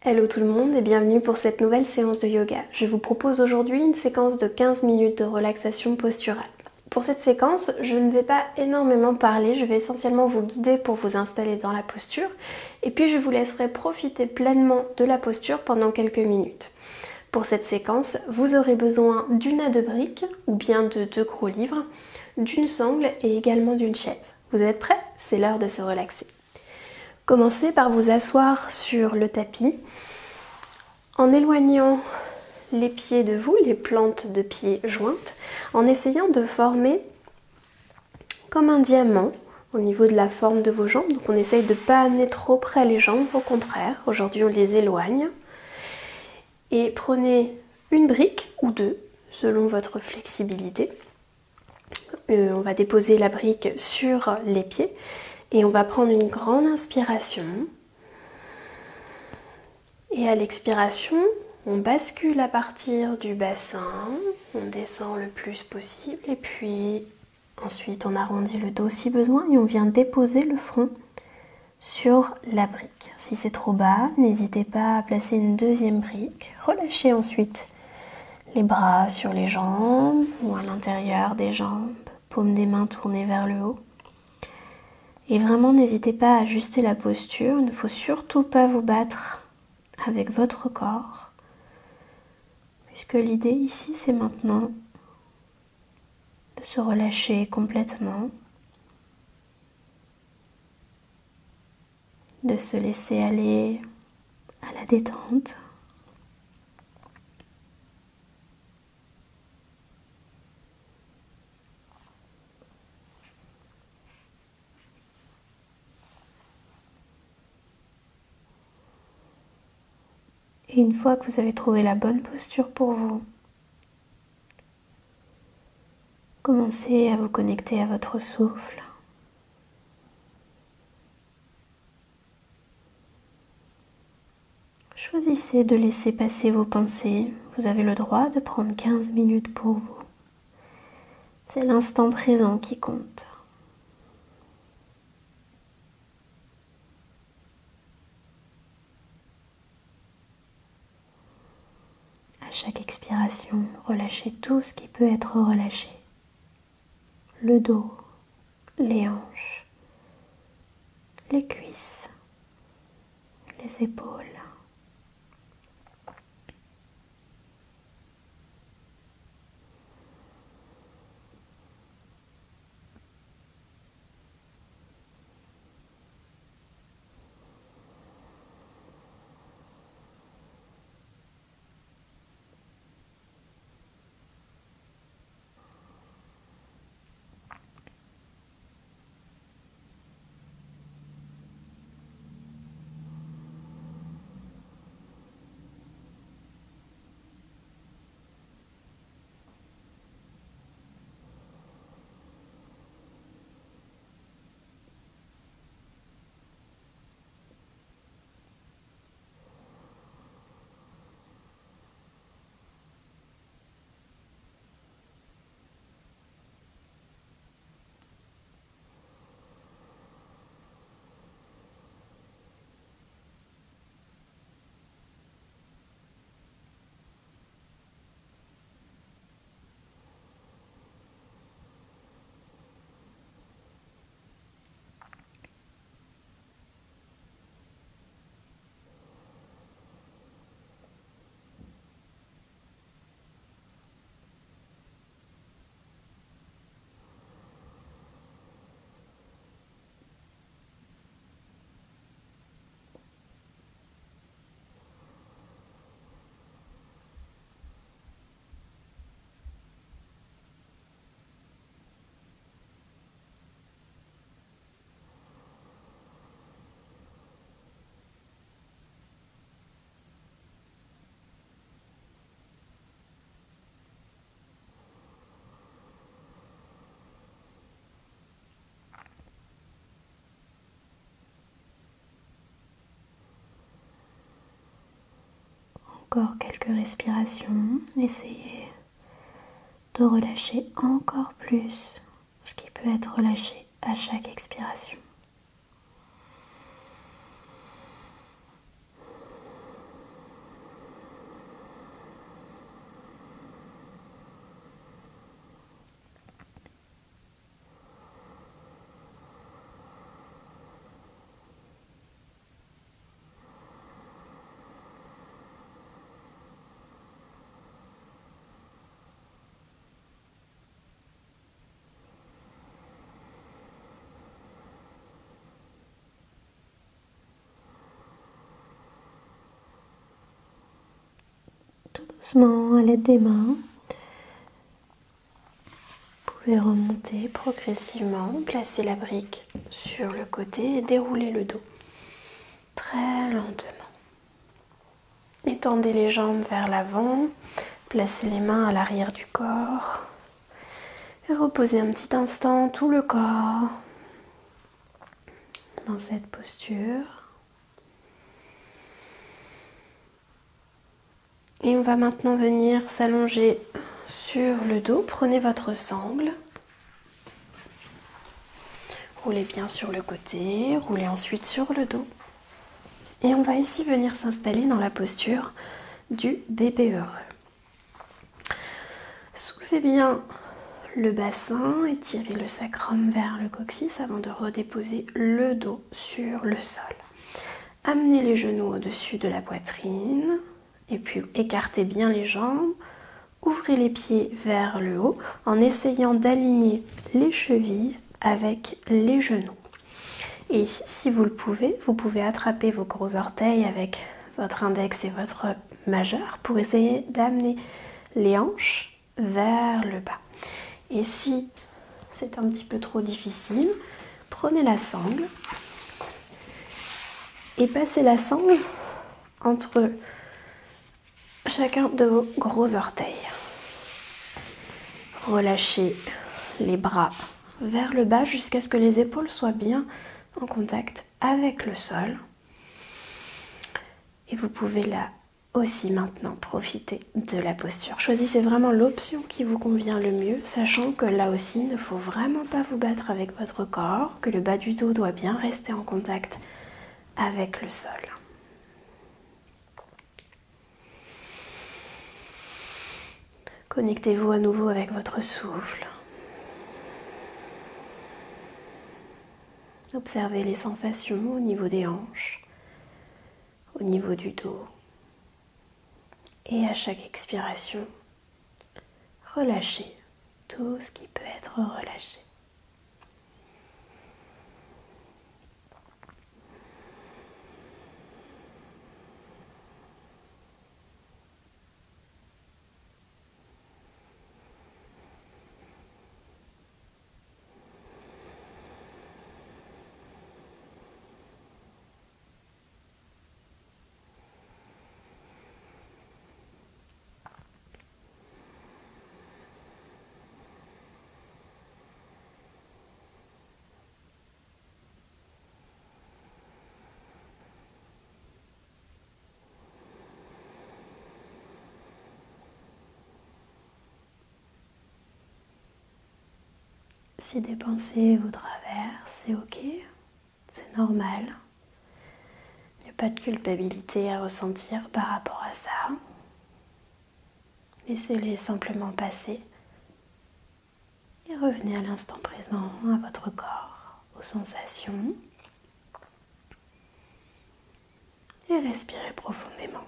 Hello tout le monde et bienvenue pour cette nouvelle séance de yoga. Je vous propose aujourd'hui une séquence de 15 minutes de relaxation posturale. Pour cette séquence, je ne vais pas énormément parler, je vais essentiellement vous guider pour vous installer dans la posture et puis je vous laisserai profiter pleinement de la posture pendant quelques minutes. Pour cette séquence, vous aurez besoin d'une à deux briques ou bien de 2 gros livres, d'une sangle et également d'une chaise. Vous êtes prêts? C'est l'heure de se relaxer. Commencez par vous asseoir sur le tapis en éloignant les pieds de vous, les plantes de pieds jointes, en essayant de former comme un diamant au niveau de la forme de vos jambes. Donc on essaye de ne pas amener trop près les jambes, au contraire, aujourd'hui on les éloigne. Et prenez une brique ou deux, selon votre flexibilité. On va déposer la brique sur les pieds et on va prendre une grande inspiration. Et à l'expiration, on bascule à partir du bassin, on descend le plus possible et puis ensuite on arrondit le dos si besoin et on vient déposer le front sur la brique. Si c'est trop bas, n'hésitez pas à placer une deuxième brique. Relâchez ensuite les bras sur les jambes ou à l'intérieur des jambes, paume des mains tournées vers le haut. Et vraiment n'hésitez pas à ajuster la posture, il ne faut surtout pas vous battre avec votre corps, puisque l'idée ici c'est maintenant de se relâcher complètement, de se laisser aller à la détente. Et une fois que vous avez trouvé la bonne posture pour vous, commencez à vous connecter à votre souffle. Choisissez de laisser passer vos pensées. Vous avez le droit de prendre 15 minutes pour vous. C'est l'instant présent qui compte. À chaque expiration, relâchez tout ce qui peut être relâché. Le dos, les hanches, les cuisses, les épaules. Encore quelques respirations. Essayez de relâcher encore plus ce qui peut être relâché à chaque expiration. doucement à l'aide des mains. Vous pouvez remonter progressivement, placer la brique sur le côté et dérouler le dos très lentement. Étendez les jambes vers l'avant, placez les mains à l'arrière du corps et reposez un petit instant tout le corps dans cette posture. Et on va maintenant venir s'allonger sur le dos. Prenez votre sangle. Roulez bien sur le côté, roulez ensuite sur le dos. Et on va ici venir s'installer dans la posture du bébé heureux. Soulevez bien le bassin, étirez le sacrum vers le coccyx avant de redéposer le dos sur le sol. Amenez les genoux au-dessus de la poitrine et puis écartez bien les jambes. Ouvrez les pieds vers le haut en essayant d'aligner les chevilles avec les genoux. Et ici, si vous le pouvez, vous pouvez attraper vos gros orteils avec votre index et votre majeur pour essayer d'amener les hanches vers le bas. Et si c'est un petit peu trop difficile, prenez la sangle et passez la sangle entre chacun de vos gros orteils. Relâchez les bras vers le bas jusqu'à ce que les épaules soient bien en contact avec le sol. Et vous pouvez là aussi maintenant profiter de la posture. Choisissez vraiment l'option qui vous convient le mieux, sachant que là aussi, il ne faut vraiment pas vous battre avec votre corps, que le bas du dos doit bien rester en contact avec le sol. Connectez-vous à nouveau avec votre souffle. Observez les sensations au niveau des hanches, au niveau du dos. Et à chaque expiration, relâchez tout ce qui peut être relâché. Si des pensées vous traversent, c'est ok, c'est normal. Il n'y a pas de culpabilité à ressentir par rapport à ça. Laissez-les simplement passer et revenez à l'instant présent, à votre corps, aux sensations. Et respirez profondément.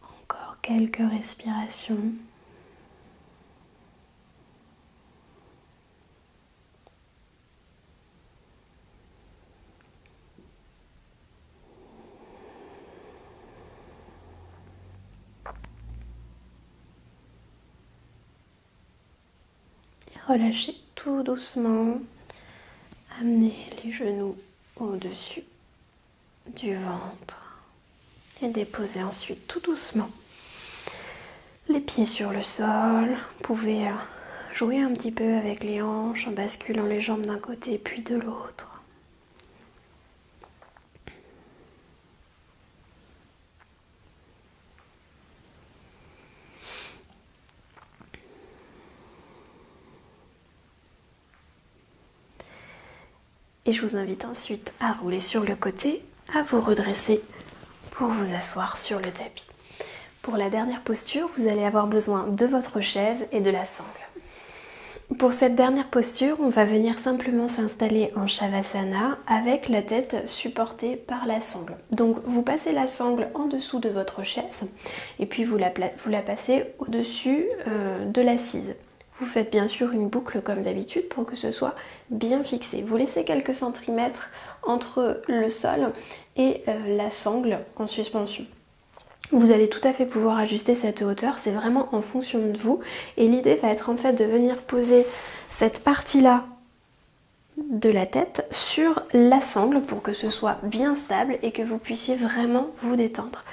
Encore quelques respirations. Et relâchez tout doucement Amenez les genoux au-dessus du ventre et déposez ensuite tout doucement les pieds sur le sol. Vous pouvez jouer un petit peu avec les hanches en basculant les jambes d'un côté puis de l'autre. Et je vous invite ensuite à rouler sur le côté, à vous redresser pour vous asseoir sur le tapis. Pour la dernière posture, vous allez avoir besoin de votre chaise et de la sangle. Pour cette dernière posture, on va venir simplement s'installer en Shavasana avec la tête supportée par la sangle. Donc vous passez la sangle en dessous de votre chaise et puis vous la passez au-dessus de l'assise. Vous faites bien sûr une boucle comme d'habitude pour que ce soit bien fixé. Vous laissez quelques centimètres entre le sol et la sangle en suspension. Vous allez tout à fait pouvoir ajuster cette hauteur, c'est vraiment en fonction de vous. Et l'idée va être en fait de venir poser cette partie-là de la tête sur la sangle pour que ce soit bien stable et que vous puissiez vraiment vous détendre.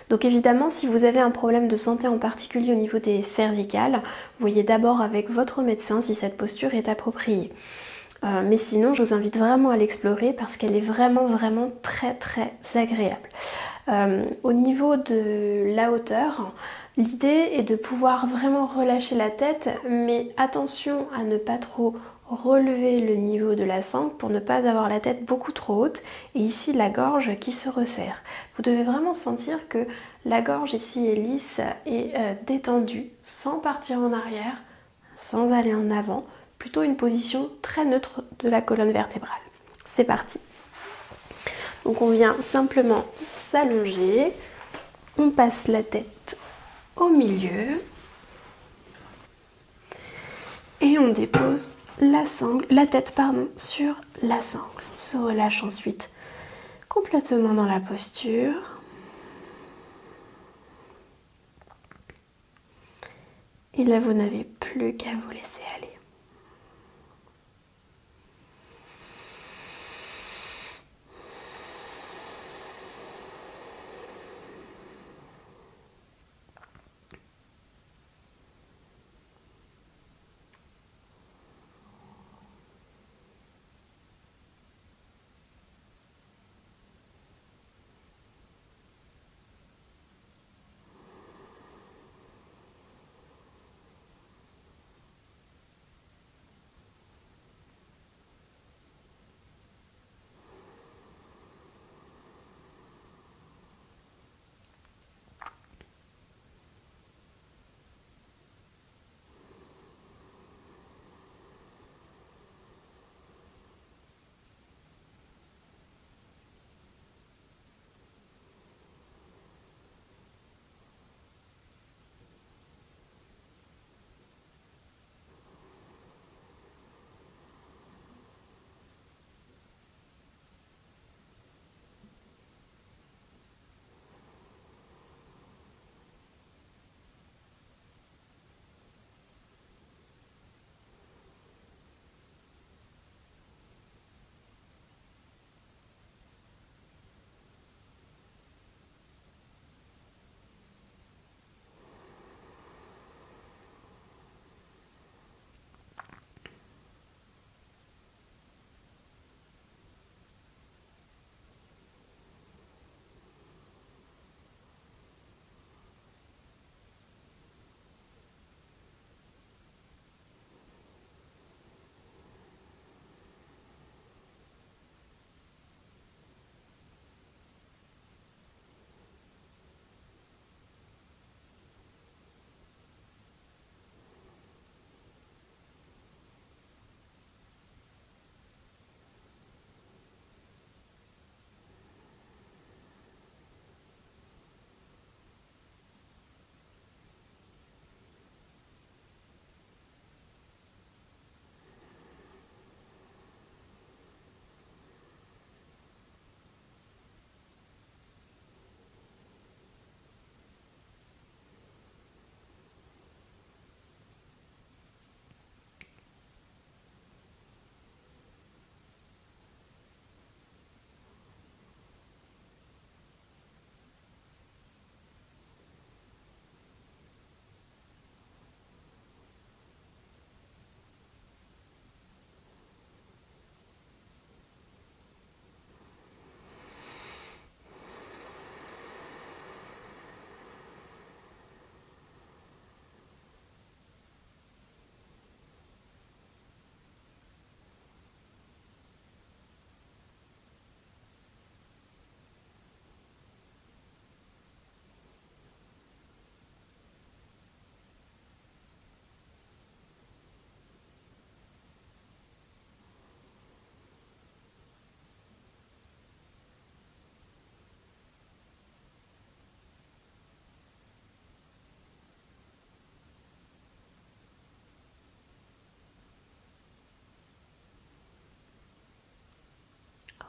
Donc évidemment, si vous avez un problème de santé en particulier au niveau des cervicales, voyez d'abord avec votre médecin si cette posture est appropriée. Mais sinon, je vous invite vraiment à l'explorer parce qu'elle est vraiment très agréable. Au niveau de la hauteur, l'idée est de pouvoir vraiment relâcher la tête, mais attention à ne pas trop relever le niveau de la sangle pour ne pas avoir la tête beaucoup trop haute et ici la gorge qui se resserre. Vous devez vraiment sentir que la gorge ici est lisse et détendue sans partir en arrière, sans aller en avant, plutôt une position très neutre de la colonne vertébrale. C'est parti. Donc on vient simplement s'allonger, on passe la tête au milieu et on dépose la tête sur la sangle. On se relâche ensuite complètement dans la posture. Et là, vous n'avez plus qu'à vous laisser aller.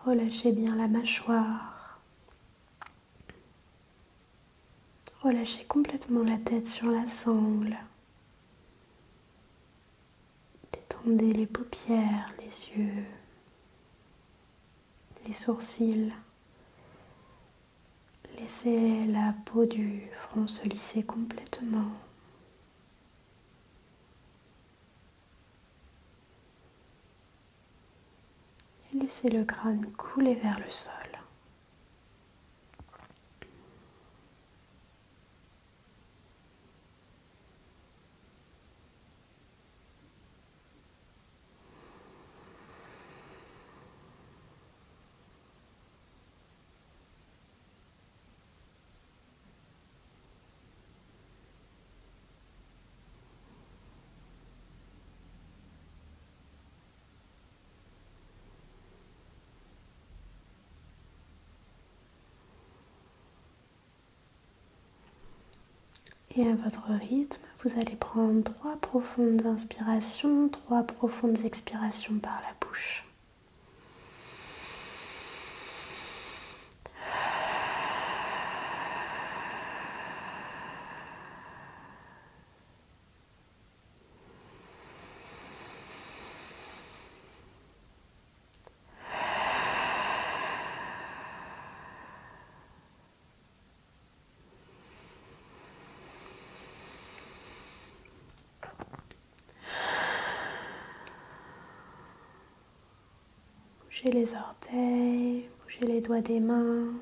Relâchez bien la mâchoire. Relâchez complètement la tête sur la sangle. Détendez les paupières, les yeux, les sourcils. Laissez la peau du front se lisser complètement. Et laissez le crâne couler vers le sol. Et à votre rythme, vous allez prendre 3 profondes inspirations, 3 profondes expirations par la bouche. Bougez les orteils, bougez les doigts des mains.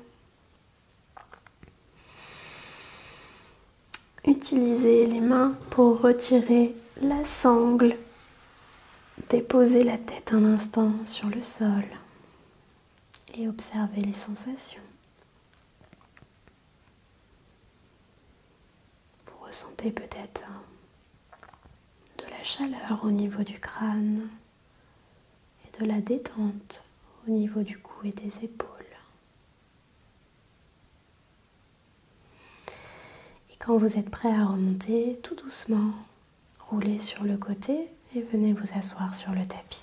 Utilisez les mains pour retirer la sangle. Déposez la tête un instant sur le sol et observez les sensations. Vous ressentez peut-être de la chaleur au niveau du crâne et de la détente au niveau du cou et des épaules. Et quand vous êtes prêt à remonter, tout doucement, roulez sur le côté et venez vous asseoir sur le tapis.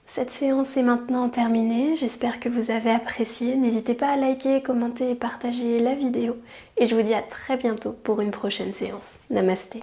Cette séance est maintenant terminée, j'espère que vous avez apprécié. N'hésitez pas à liker, commenter et partager la vidéo. Et je vous dis à très bientôt pour une prochaine séance. Namasté.